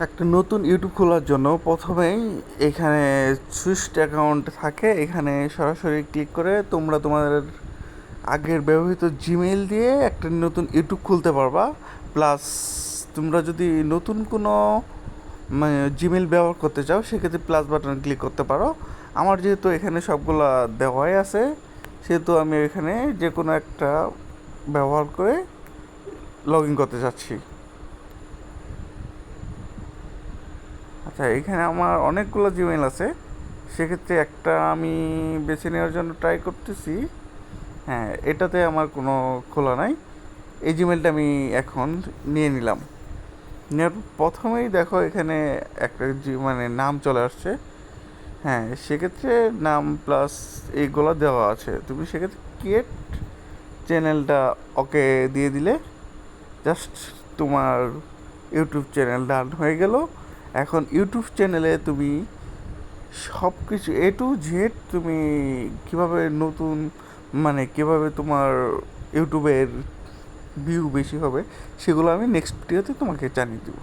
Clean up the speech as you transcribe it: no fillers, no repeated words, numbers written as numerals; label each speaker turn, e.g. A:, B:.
A: একটা নতুন ইউটিউব খোলার জন্য প্রথমেই এখানে সুইচড অ্যাকাউন্ট থাকে, এখানে সরাসরি ক্লিক করে তোমরা তোমাদের আগের ব্যবহৃত জিমেইল দিয়ে একটা নতুন ইউটিউব খুলতে পারবা। প্লাস তোমরা যদি নতুন কোনো মানে জিমেইল ব্যবহার করতে চাও সেক্ষেত্রে প্লাস বাটন ক্লিক করতে পারো। আমার যেহেতু এখানে সবগুলা দেওয়াই আছে সেহেতু আমি এখানে যে কোনো একটা ব্যবহার করে লগ ইন করতে চাচ্ছি। আচ্ছা, এখানে আমার অনেকগুলো জিমেইল আছে, সেক্ষেত্রে একটা আমি বেছে নেওয়ার জন্য ট্রাই করতেছি। হ্যাঁ, এটাতে আমার কোনো খোলা নাই। এই জিমেলটা আমি এখন নিয়ে নিলাম। নেওয়ার প্রথমেই দেখো এখানে একটা মানে নাম চলে আসছে। হ্যাঁ, সেক্ষেত্রে নাম প্লাস এইগুলো দেওয়া আছে, তুমি সেক্ষেত্রে ক্রিয়েট চ্যানেলটা ওকে দিয়ে দিলে জাস্ট তোমার ইউটিউব চ্যানেল ডান হয়ে গেল। এখন ইউটিউব চ্যানেলে তুমি সব কিছু A to Z তুমি কীভাবে নতুন মানে কীভাবে তোমার ইউটিউবের ভিউ বেশি হবে সেগুলো আমি নেক্সট ভিডিওতে তোমাকে জানিয়ে দেবো।